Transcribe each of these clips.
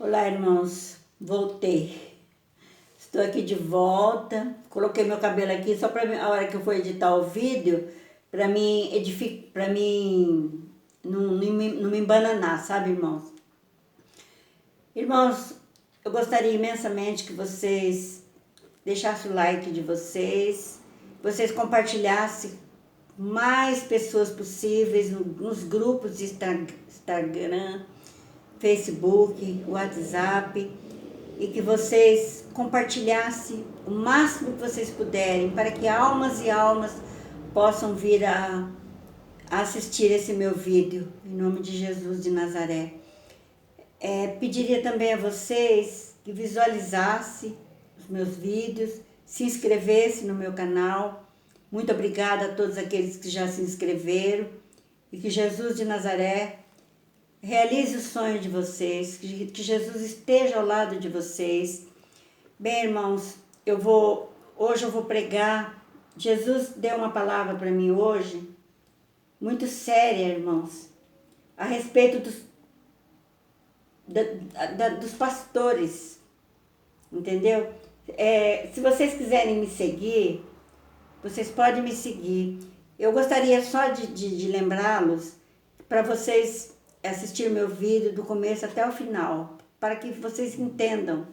Olá, irmãos. Voltei. Estou aqui de volta. Coloquei meu cabelo aqui só para a hora que eu for editar o vídeo, para mim não me embananar, sabe, irmãos? Irmãos, eu gostaria imensamente que vocês deixassem o like de vocês compartilhassem mais pessoas possíveis nos grupos de Instagram, Facebook, WhatsApp, e que vocês compartilhassem o máximo que vocês puderem para que almas e almas possam vir a assistir esse meu vídeo, em nome de Jesus de Nazaré. Pediria também a vocês que visualizassem os meus vídeos, se inscrevessem no meu canal. Muito obrigada a todos aqueles que já se inscreveram e que Jesus de Nazaré realize o sonho de vocês, que Jesus esteja ao lado de vocês. Bem, irmãos, hoje eu vou pregar. Jesus deu uma palavra para mim hoje, muito séria, irmãos, a respeito dos pastores, entendeu? Se vocês quiserem me seguir, vocês podem me seguir. Eu gostaria só de lembrá-los para vocês assistir meu vídeo do começo até o final, para que vocês entendam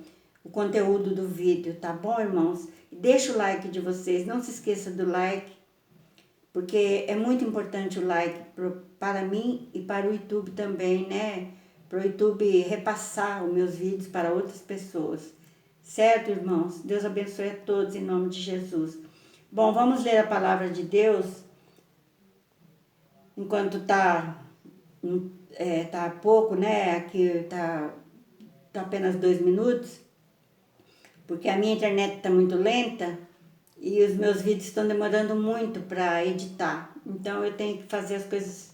o conteúdo do vídeo, tá bom, irmãos? Deixa o like de vocês, não se esqueça do like, porque é muito importante o like para mim e para o YouTube também, né? Para o YouTube repassar os meus vídeos para outras pessoas. Certo, irmãos? Deus abençoe a todos em nome de Jesus. Bom, vamos ler a palavra de Deus enquanto tá pouco, né? Aqui tá apenas 2 minutos, porque a minha internet tá muito lenta e os meus vídeos estão demorando muito para editar. Então eu tenho que fazer as coisas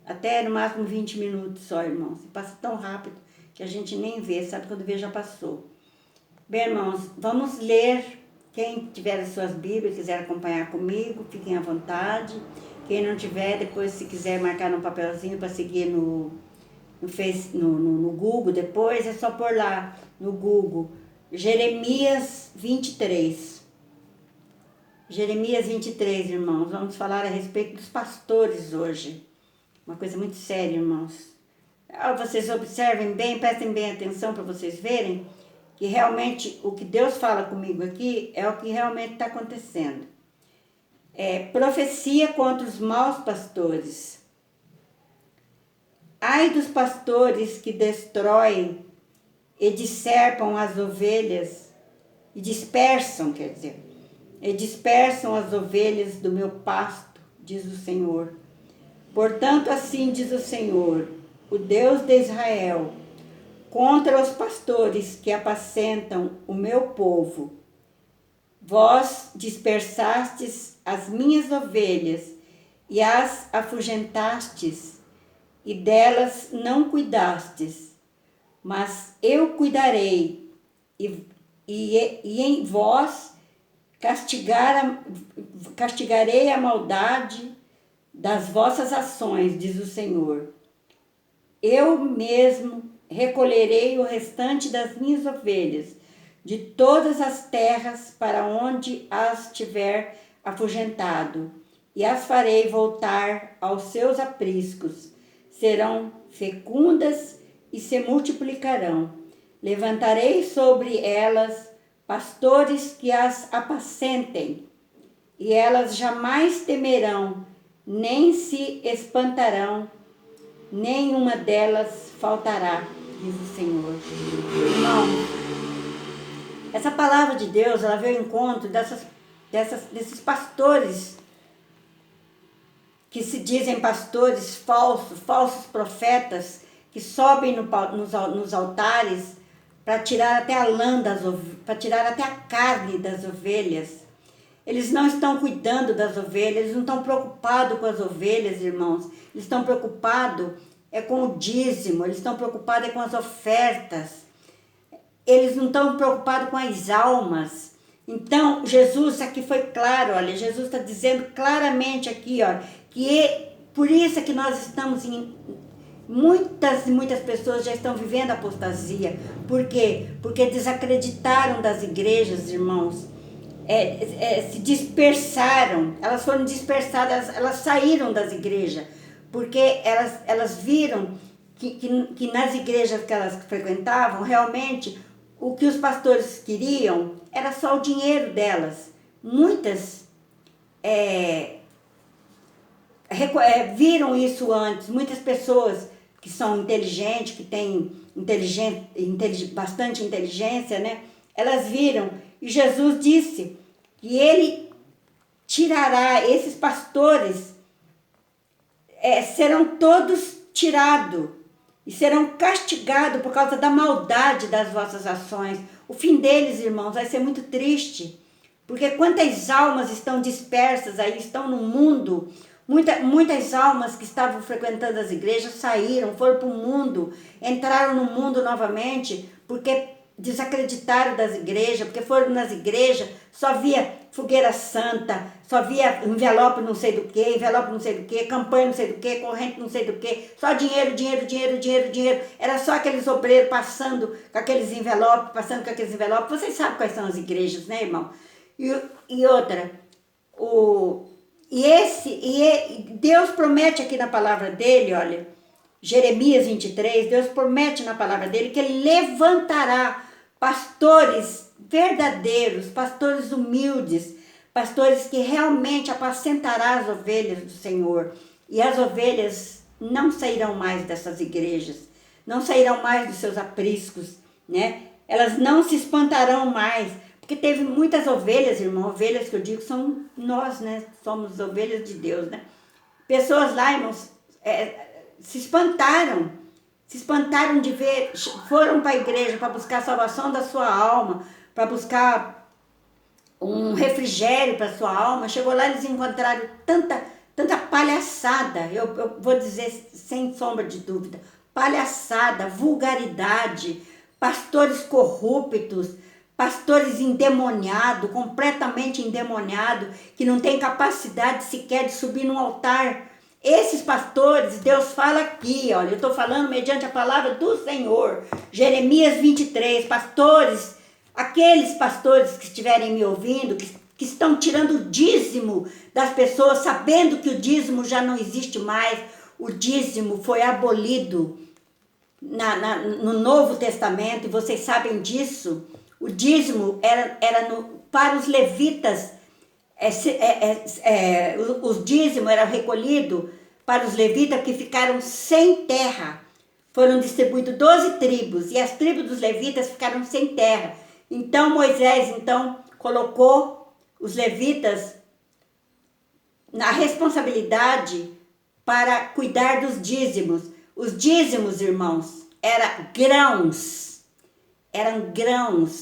até no máximo 20 minutos só, irmãos. Passa tão rápido que a gente nem vê, sabe? Quando vê já passou. Bem, irmãos, vamos ler. Quem tiver as suas Bíblias, quiser acompanhar comigo, fiquem à vontade. Quem não tiver, depois se quiser marcar num papelzinho para seguir no Google, depois é só pôr lá no Google, Jeremias 23. Jeremias 23, irmãos. Vamos falar a respeito dos pastores hoje. Uma coisa muito séria, irmãos. Vocês observem bem, prestem bem atenção para vocês verem que realmente o que Deus fala comigo aqui é o que realmente está acontecendo. Profecia contra os maus pastores. Ai dos pastores que destroem e disperpam as ovelhas, e dispersam as ovelhas do meu pasto, diz o Senhor. Portanto, assim diz o Senhor, o Deus de Israel, contra os pastores que apacentam o meu povo. Vós dispersastes as minhas ovelhas e as afugentastes, e delas não cuidastes. Mas eu cuidarei, e em vós castigarei a maldade das vossas ações, diz o Senhor. Eu mesmo recolherei o restante das minhas ovelhas de todas as terras para onde as tiver afugentado, e as farei voltar aos seus apriscos. Serão fecundas e se multiplicarão. Levantarei sobre elas pastores que as apacentem, e elas jamais temerão, nem se espantarão, nenhuma delas faltará, diz o Senhor. Irmãos, essa palavra de Deus, ela veio ao encontro desses pastores que se dizem pastores falsos profetas, que sobem nos altares para tirar até a lã para tirar até a carne das ovelhas. Eles não estão cuidando das ovelhas, eles não estão preocupados com as ovelhas, irmãos. Eles estão preocupados com o dízimo, eles estão preocupados com as ofertas. Eles não estão preocupados com as almas. Então, Jesus aqui foi claro, olha, Jesus está dizendo claramente aqui, ó, que por isso é que nós estamos Muitas e muitas pessoas já estão vivendo apostasia. Por quê? Porque desacreditaram das igrejas, irmãos. Se dispersaram, elas foram dispersadas, elas saíram das igrejas, porque elas viram que nas igrejas que elas frequentavam, realmente, o que os pastores queriam era só o dinheiro delas. Muitas viram isso antes, muitas pessoas que são inteligentes, que têm bastante inteligência, né? Elas viram, e Jesus disse que ele tirará esses pastores, serão todos tirados e serão castigados por causa da maldade das vossas ações. O fim deles, irmãos, vai ser muito triste, porque quantas almas estão dispersas aí, estão no mundo. Muitas almas que estavam frequentando as igrejas saíram, foram para o mundo, entraram no mundo novamente, porque desacreditaram das igrejas, porque foram nas igrejas, só via fogueira santa, só via envelope não sei do que, campanha não sei do que, corrente não sei do que, só dinheiro. Era só aqueles obreiros passando com aqueles envelopes, Vocês sabem quais são as igrejas, né, irmão? E outra, Deus promete aqui na palavra dele, olha, Jeremias 23, Deus promete na palavra dele que ele levantará pastores verdadeiros, pastores humildes, pastores que realmente apacentará as ovelhas do Senhor. E as ovelhas não sairão mais dessas igrejas, não sairão mais dos seus apriscos, né? Elas não se espantarão mais, porque teve muitas ovelhas, irmão, ovelhas que eu digo são nós, né? Somos ovelhas de Deus, né? Pessoas lá, irmãos, se espantaram de ver, foram para a igreja para buscar a salvação da sua alma, para buscar um refrigério para a sua alma. Chegou lá, eles encontraram tanta palhaçada, eu vou dizer sem sombra de dúvida, palhaçada, vulgaridade, pastores corruptos, pastores endemoniados, completamente endemoniados, que não tem capacidade sequer de subir num altar. Esses pastores, Deus fala aqui, olha, eu estou falando mediante a palavra do Senhor, Jeremias 23, pastores, aqueles pastores que estiverem me ouvindo, que estão tirando o dízimo das pessoas, sabendo que o dízimo já não existe mais, o dízimo foi abolido no Novo Testamento, e vocês sabem disso. O dízimo era para os levitas. O dízimo era recolhido para os levitas que ficaram sem terra. Foram distribuídos 12 tribos e as tribos dos levitas ficaram sem terra. Então Moisés colocou os levitas na responsabilidade para cuidar dos dízimos. Os dízimos, irmãos, eram grãos,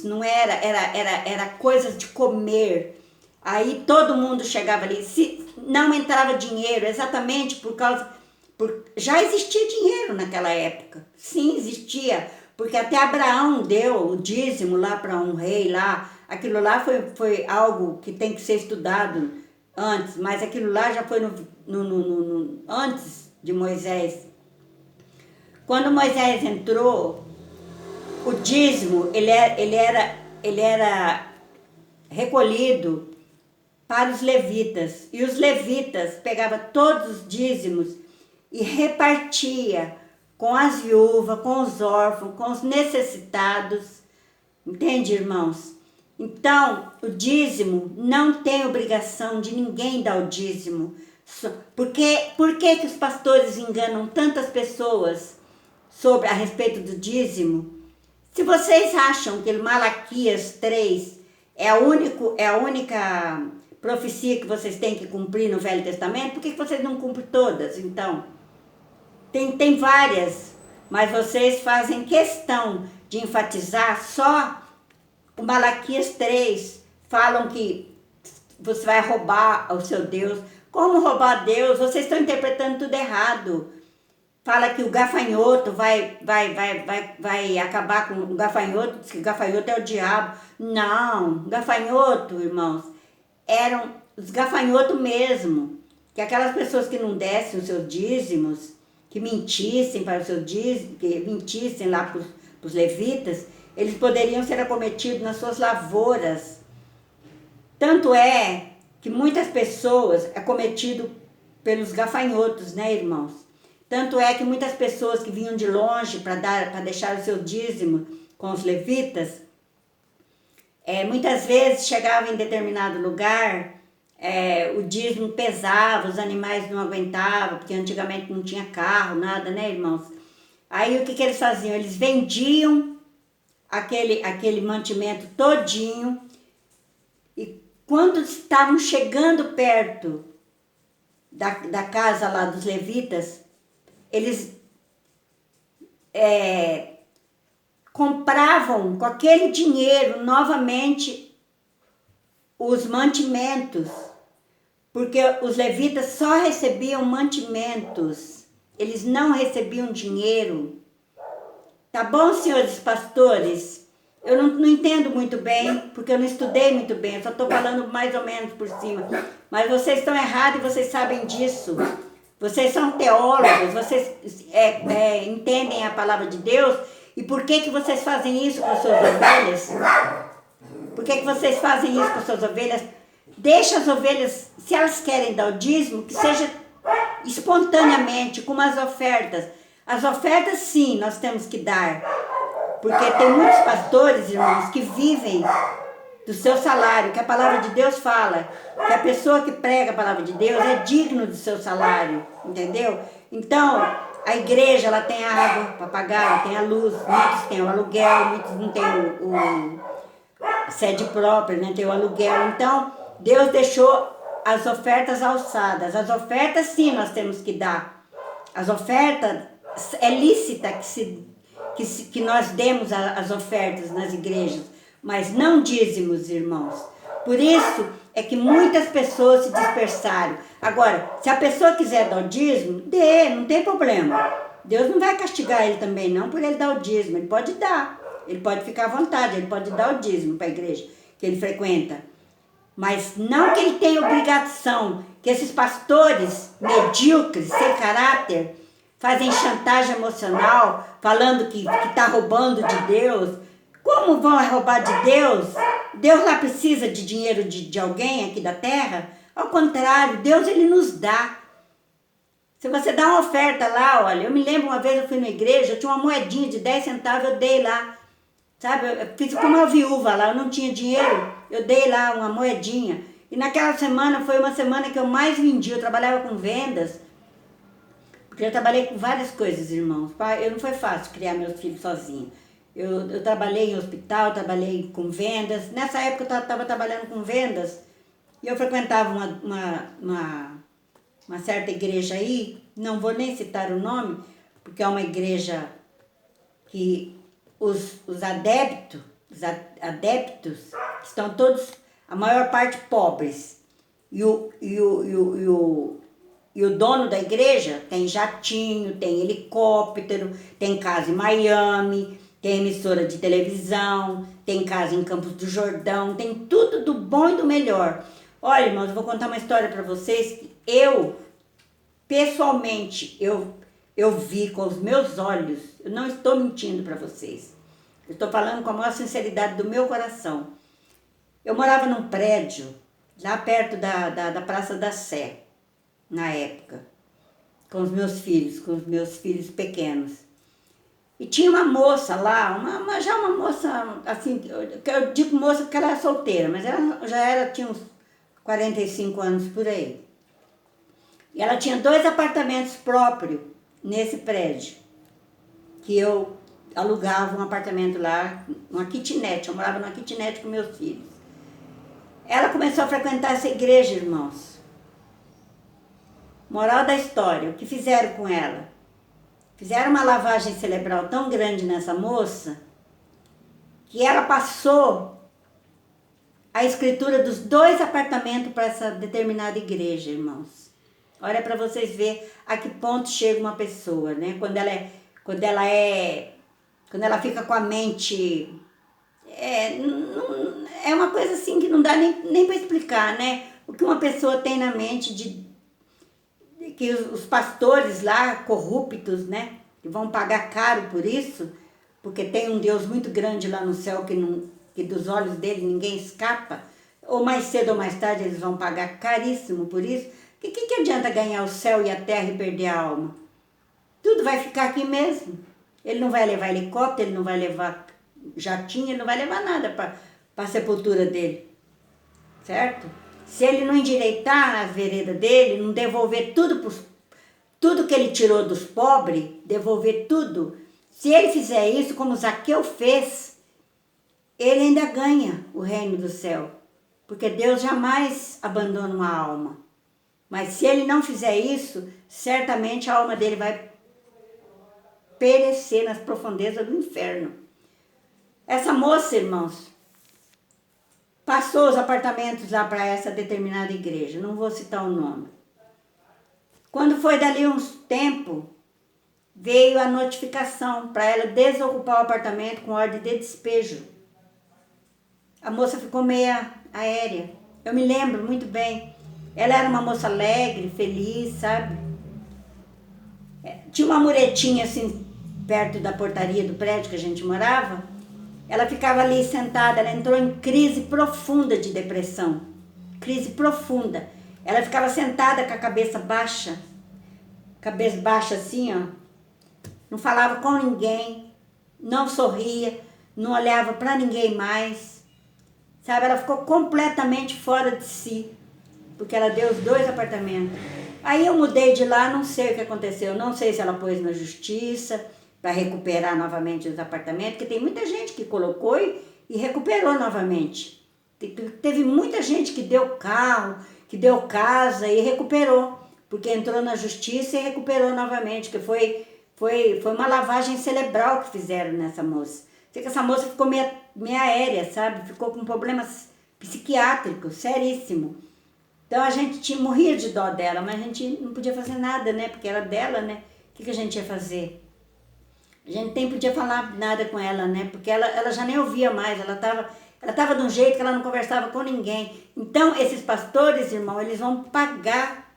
não era coisas de comer. Aí todo mundo chegava ali, se não entrava dinheiro, exatamente já existia dinheiro naquela época. Sim, existia, porque até Abraão deu o dízimo lá para um rei lá. Aquilo lá foi algo que tem que ser estudado antes, mas aquilo lá já foi antes de Moisés. Quando Moisés entrou, o dízimo ele era recolhido para os levitas, e os levitas pegavam todos os dízimos e repartia com as viúvas, com os órfãos, com os necessitados. Entende, irmãos? Então, o dízimo não tem obrigação de ninguém dar o dízimo. Por que os pastores enganam tantas pessoas a respeito do dízimo? Se vocês acham que Malaquias 3 é a única profecia que vocês têm que cumprir no Velho Testamento, por que vocês não cumprem todas, então? Tem várias, mas vocês fazem questão de enfatizar só o Malaquias 3. Falam que você vai roubar o seu Deus. Como roubar Deus? Vocês estão interpretando tudo errado. Fala que o gafanhoto vai acabar com o gafanhoto, diz que o gafanhoto é o diabo. Não, gafanhoto, irmãos, eram os gafanhotos mesmo, que aquelas pessoas que não dessem os seus dízimos, que mentissem para os seus dízimos, que mentissem lá para os levitas, eles poderiam ser acometidos nas suas lavouras. Tanto é que muitas pessoas é cometido pelos gafanhotos, né, irmãos? Tanto é que muitas pessoas que vinham de longe para deixar o seu dízimo com os levitas, muitas vezes chegavam em determinado lugar, o dízimo pesava, os animais não aguentavam, porque antigamente não tinha carro, nada, né, irmãos? Aí o que eles faziam? Eles vendiam aquele mantimento todinho, e quando estavam chegando perto da casa lá dos levitas, eles compravam com aquele dinheiro novamente os mantimentos, porque os levitas só recebiam mantimentos, eles não recebiam dinheiro. Tá bom, senhores pastores? Eu não entendo muito bem, porque eu não estudei muito bem, eu só estou falando mais ou menos por cima. Mas vocês estão errados e vocês sabem disso. Vocês são teólogos, vocês entendem a palavra de Deus. E por que vocês fazem isso com as suas ovelhas? Por que vocês fazem isso com as suas ovelhas? Deixa as ovelhas, se elas querem dar o dízimo, que seja espontaneamente, com as ofertas. As ofertas, sim, nós temos que dar. Porque tem muitos pastores, irmãos, que vivem do seu salário, que a palavra de Deus fala, que a pessoa que prega a palavra de Deus é digno do seu salário, entendeu? Então, a igreja, ela tem a água para pagar, ela tem a luz, muitos têm o aluguel, muitos não têm a sede própria, né? Tem o aluguel. Então, Deus deixou as ofertas alçadas. As ofertas, sim, nós temos que dar. As ofertas, é lícita que nós demos as ofertas nas igrejas, mas não dízimos, irmãos. Por isso é que muitas pessoas se dispersaram. Agora, se a pessoa quiser dar o dízimo, dê, não tem problema. Deus não vai castigar ele também não por ele dar o dízimo, ele pode dar. Ele pode ficar à vontade, ele pode dar o dízimo para a igreja que ele frequenta. Mas não que ele tenha obrigação, que esses pastores medíocres, sem caráter, fazem chantagem emocional, falando que está roubando de Deus. Como vão roubar de Deus? Deus lá precisa de dinheiro de alguém aqui da terra? Ao contrário, Deus ele nos dá. Se você dá uma oferta lá, olha, eu me lembro uma vez eu fui na igreja, eu tinha uma moedinha de 10 centavos, eu dei lá. Sabe, eu fiz como uma viúva lá, eu não tinha dinheiro, eu dei lá uma moedinha. E naquela semana, foi uma semana que eu mais vendi, eu trabalhava com vendas. Porque eu trabalhei com várias coisas, irmãos. Não foi fácil criar meus filhos sozinha. Eu trabalhei em hospital, trabalhei com vendas. Nessa época eu estava trabalhando com vendas e eu frequentava uma certa igreja aí, não vou nem citar o nome, porque é uma igreja que os adeptos estão todos, a maior parte pobres. E o dono da igreja tem jatinho, tem helicóptero, tem casa em Miami, tem emissora de televisão, tem casa em Campos do Jordão, tem tudo do bom e do melhor. Olha, irmãos, eu vou contar uma história para vocês que pessoalmente, eu vi com os meus olhos, eu não estou mentindo para vocês. Eu estou falando com a maior sinceridade do meu coração. Eu morava num prédio, lá perto da Praça da Sé, na época, com os meus filhos pequenos. E tinha uma moça lá, já uma moça, assim, eu digo moça porque ela era solteira, mas ela tinha uns 45 anos por aí. E ela tinha 2 apartamentos próprios nesse prédio, que eu alugava um apartamento lá, uma kitnet, eu morava numa kitnet com meus filhos. Ela começou a frequentar essa igreja, irmãos. Moral da história, o que fizeram com ela? Fizeram uma lavagem cerebral tão grande nessa moça, que ela passou a escritura dos 2 apartamentos para essa determinada igreja, irmãos. Olha para vocês verem a que ponto chega uma pessoa, né? Quando ela fica com a mente... É uma coisa assim que não dá nem para explicar, né? O que uma pessoa tem na mente que os pastores lá, corruptos, né? Que vão pagar caro por isso, porque tem um Deus muito grande lá no céu que dos olhos dele ninguém escapa, ou mais cedo ou mais tarde eles vão pagar caríssimo por isso. Que adianta ganhar o céu e a terra e perder a alma? Tudo vai ficar aqui mesmo. Ele não vai levar helicóptero, ele não vai levar jatinho, ele não vai levar nada para a sepultura dele. Certo? Se ele não endireitar as veredas dele, não devolver tudo que ele tirou dos pobres, devolver tudo. Se ele fizer isso, como Zaqueu fez, ele ainda ganha o reino do céu. Porque Deus jamais abandona uma alma. Mas se ele não fizer isso, certamente a alma dele vai perecer nas profundezas do inferno. Essa moça, irmãos, passou os apartamentos lá para essa determinada igreja, não vou citar o nome. Quando foi dali uns tempo, veio a notificação para ela desocupar o apartamento com ordem de despejo. A moça ficou meia aérea. Eu me lembro muito bem. Ela era uma moça alegre, feliz, sabe? Tinha uma muretinha assim, perto da portaria do prédio que a gente morava. Ela ficava ali sentada, ela entrou em crise profunda de depressão. Crise profunda. Ela ficava sentada com a cabeça baixa assim, ó. Não falava com ninguém, não sorria, não olhava para ninguém mais. Sabe, ela ficou completamente fora de si, porque ela deu os 2 apartamentos. Aí eu mudei de lá, não sei o que aconteceu, não sei se ela pôs na justiça para recuperar novamente os apartamentos, porque tem muita gente que colocou e recuperou novamente. Teve muita gente que deu carro, que deu casa e recuperou, porque entrou na justiça e recuperou novamente, que foi uma lavagem cerebral que fizeram nessa moça. Sei que essa moça ficou meia aérea, sabe? Ficou com problemas psiquiátricos, seríssimo. Então a gente morria de dó dela, mas a gente não podia fazer nada, né? Porque era dela, né? O que a gente ia fazer? A gente nem podia falar nada com ela, né? Porque ela já nem ouvia mais, ela tava de um jeito que ela não conversava com ninguém. Então esses pastores, irmão, eles vão pagar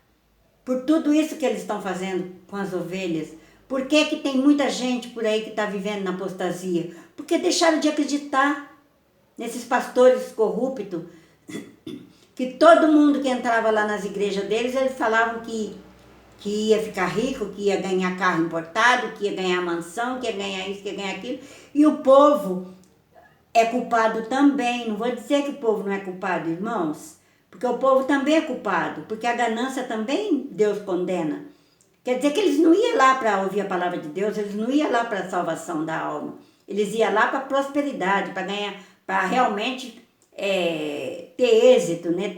por tudo isso que eles estão fazendo com as ovelhas. Por que que tem muita gente por aí que está vivendo na apostasia? Porque deixaram de acreditar nesses pastores corruptos, que todo mundo que entrava lá nas igrejas deles, eles falavam que ia ficar rico, que ia ganhar carro importado, que ia ganhar mansão, que ia ganhar isso, que ia ganhar aquilo. E o povo é culpado também. Não vou dizer que o povo não é culpado, irmãos, porque o povo também é culpado, porque a ganância também Deus condena. Quer dizer que eles não iam lá para ouvir a palavra de Deus, eles não iam lá para a salvação da alma. Eles iam lá para a prosperidade, para ganhar, para realmente ter êxito, né?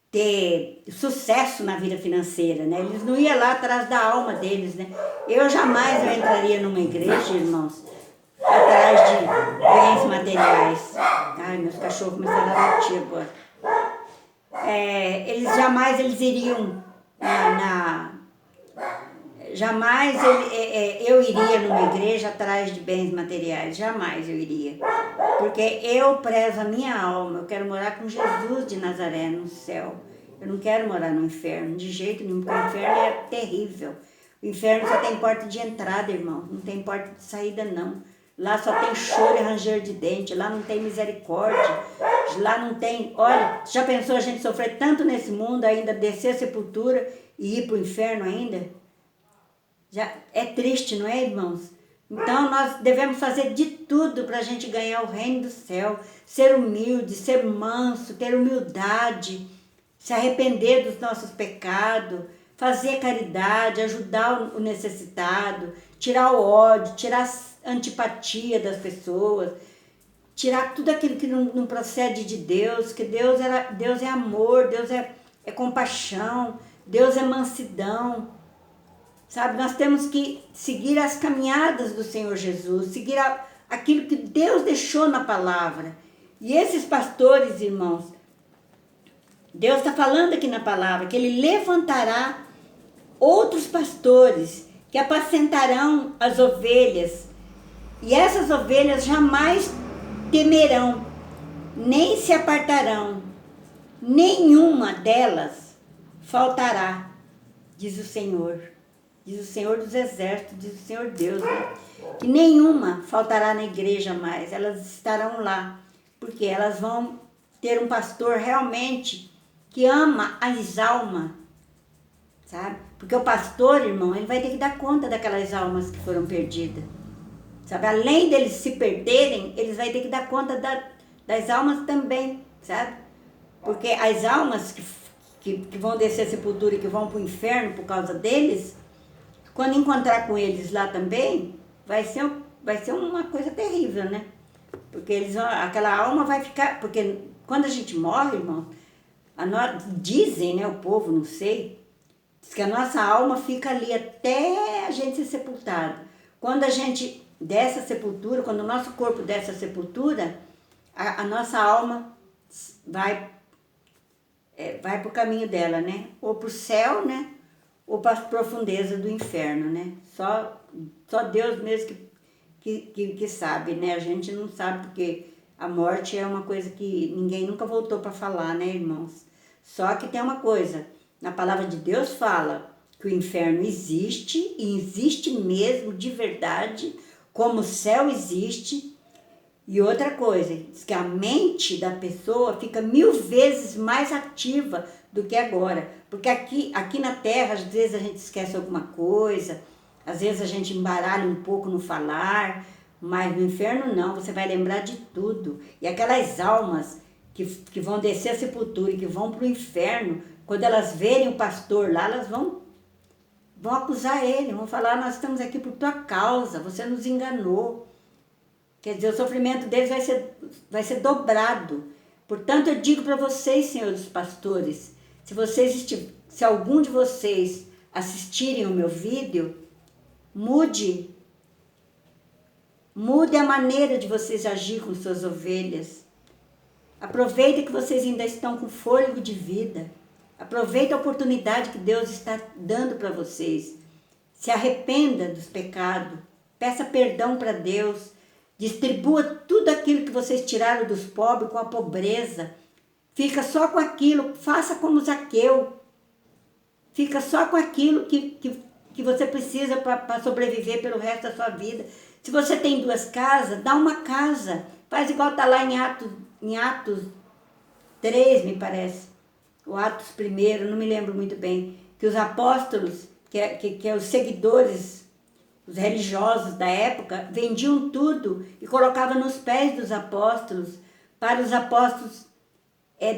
Ter sucesso na vida financeira, né? Eles não iam lá atrás da alma deles, né? Eu entraria numa igreja, irmãos, atrás de bens materiais. Ai, meus cachorros começaram a latir agora. Eles iriam jamais eu iria numa igreja atrás de bens materiais, jamais eu iria, porque eu prezo a minha alma, eu quero morar com Jesus de Nazaré no céu, eu não quero morar no inferno, de jeito nenhum, porque o inferno é terrível, o inferno só tem porta de entrada, irmão, não tem porta de saída não, lá só tem choro e ranger de dente, lá não tem misericórdia, lá não tem, olha, já pensou a gente sofrer tanto nesse mundo, ainda descer a sepultura e ir para o inferno ainda? Já é triste, não é, irmãos? Então nós devemos fazer de tudo para a gente ganhar o reino do céu, ser humilde, ser manso, ter humildade, se arrepender dos nossos pecados, fazer caridade, ajudar o necessitado, tirar o ódio, tirar a antipatia das pessoas, tirar tudo aquilo que não procede de Deus, que Deus é amor, Deus é compaixão, Deus é mansidão. Sabe, nós temos que seguir as caminhadas do Senhor Jesus, seguir aquilo que Deus deixou na palavra. E esses pastores, irmãos, Deus está falando aqui na palavra que Ele levantará outros pastores que apacentarão as ovelhas. E essas ovelhas jamais temerão, nem se apartarão nenhuma delas faltará, diz o Senhor. Diz o Senhor dos Exércitos, diz o Senhor Deus, né? Que nenhuma faltará na igreja mais, elas estarão lá, porque elas vão ter um pastor realmente que ama as almas, sabe? Porque o pastor, irmão, ele vai ter que dar conta daquelas almas que foram perdidas, sabe? Além deles se perderem, eles vão ter que dar conta das almas também, sabe? Porque as almas que vão descer a sepultura e que vão para o inferno por causa deles, quando encontrar com eles lá também, vai ser uma coisa terrível, né? Porque aquela alma vai ficar... Porque quando a gente morre, irmão, dizem, né, o povo, não sei, diz que a nossa alma fica ali até a gente ser sepultado. Quando a gente desce a sepultura, quando o nosso corpo desce a sepultura, a nossa alma vai para o caminho dela, né? Ou para o céu, né? Ou para as profundezas do inferno, né? Só Deus mesmo que sabe, né? A gente não sabe, porque a morte é uma coisa que ninguém nunca voltou para falar, né, irmãos? Só que tem uma coisa, na palavra de Deus fala que o inferno existe, e existe mesmo, de verdade, como o céu existe. E outra coisa, diz que a mente da pessoa fica 1000 vezes mais ativa do que agora. Porque aqui na Terra, às vezes a gente esquece alguma coisa, às vezes a gente embaralha um pouco no falar, mas no inferno não, você vai lembrar de tudo. E aquelas almas que vão descer a sepultura e que vão para o inferno, quando elas verem o pastor lá, elas vão acusar ele, vão falar: nós estamos aqui por tua causa, você nos enganou. Quer dizer, o sofrimento deles vai ser dobrado. Portanto, eu digo para vocês, senhores pastores, se algum de vocês assistirem o meu vídeo, mude a maneira de vocês agir com suas ovelhas. Aproveita que vocês ainda estão com fôlego de vida. Aproveita a oportunidade que Deus está dando para vocês. Se arrependa dos pecados. Peça perdão para Deus. Distribua tudo aquilo que vocês tiraram dos pobres com a pobreza. Fica só com aquilo. Faça como Zaqueu. Fica só com aquilo que você precisa para sobreviver pelo resto da sua vida. Se você tem 2 casas, dá uma casa. Faz igual está lá em Atos 3, me parece. O Atos 1, não me lembro muito bem. Que os apóstolos, que é os seguidores, os religiosos da época, vendiam tudo e colocavam nos pés dos apóstolos, para os apóstolos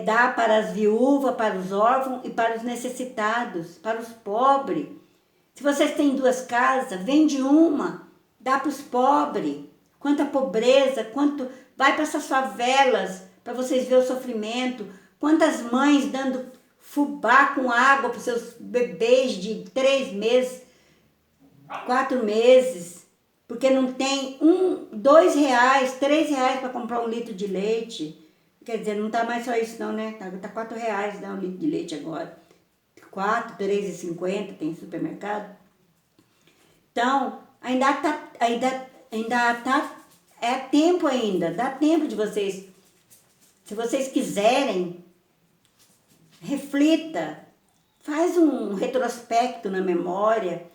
dar para as viúvas, para os órfãos e para os necessitados, para os pobres. Se vocês têm 2 casas, vende uma, dá para os pobres. Quanta pobreza, vai para essas favelas, para vocês verem o sofrimento. Quantas mães dando fubá com água para os seus bebês de 3 meses, 4 meses, porque não tem R$2, R$3 para comprar 1 litro de leite. Quer dizer, não está mais só isso não, né? Tá R$4, né, 1 litro de leite agora. 4, R$3,50 tem supermercado. Então, ainda é tempo ainda, dá tempo de vocês, se vocês quiserem, reflita, faz um retrospecto na memória,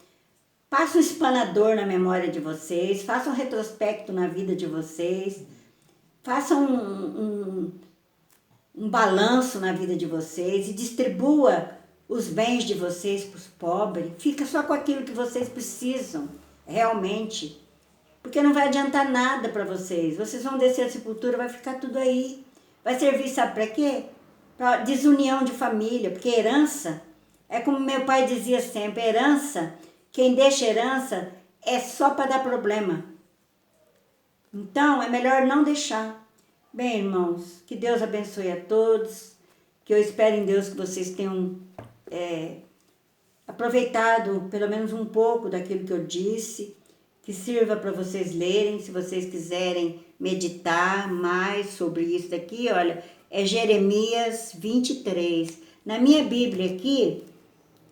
passa um espanador na memória de vocês, faça um retrospecto na vida de vocês, faça um balanço na vida de vocês e distribua os bens de vocês para os pobres. Fica só com aquilo que vocês precisam, realmente. Porque não vai adiantar nada para vocês. Vocês vão descer a sepultura, vai ficar tudo aí. Vai servir, sabe para quê? Para desunião de família. Porque herança, é como meu pai dizia sempre, herança, quem deixa herança é só para dar problema. Então, é melhor não deixar. Bem, irmãos, que Deus abençoe a todos. Que eu espero em Deus que vocês tenham aproveitado pelo menos um pouco daquilo que eu disse. Que sirva para vocês lerem, se vocês quiserem meditar mais sobre isso daqui, olha, é Jeremias 23. Na minha Bíblia aqui,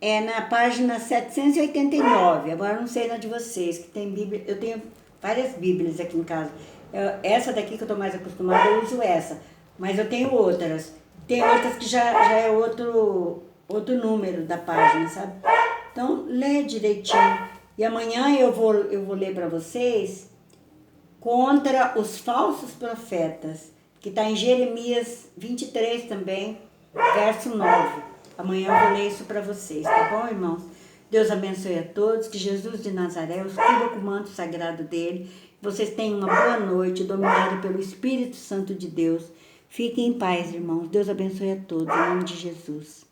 é na página 789, agora não sei na de vocês, que tem Bíblia, eu tenho várias Bíblias aqui em casa. Essa daqui que eu estou mais acostumada, eu uso essa, mas eu tenho outras. Tem outras que já é outro número da página, sabe? Então, lê direitinho. E amanhã eu vou ler para vocês contra os falsos profetas, que está em Jeremias 23 também, verso 9. Amanhã eu vou ler isso para vocês, tá bom, irmãos? Deus abençoe a todos, que Jesus de Nazaré os cubra com o manto sagrado dele. Vocês tenham uma boa noite, dominado pelo Espírito Santo de Deus. Fiquem em paz, irmãos. Deus abençoe a todos, em nome de Jesus.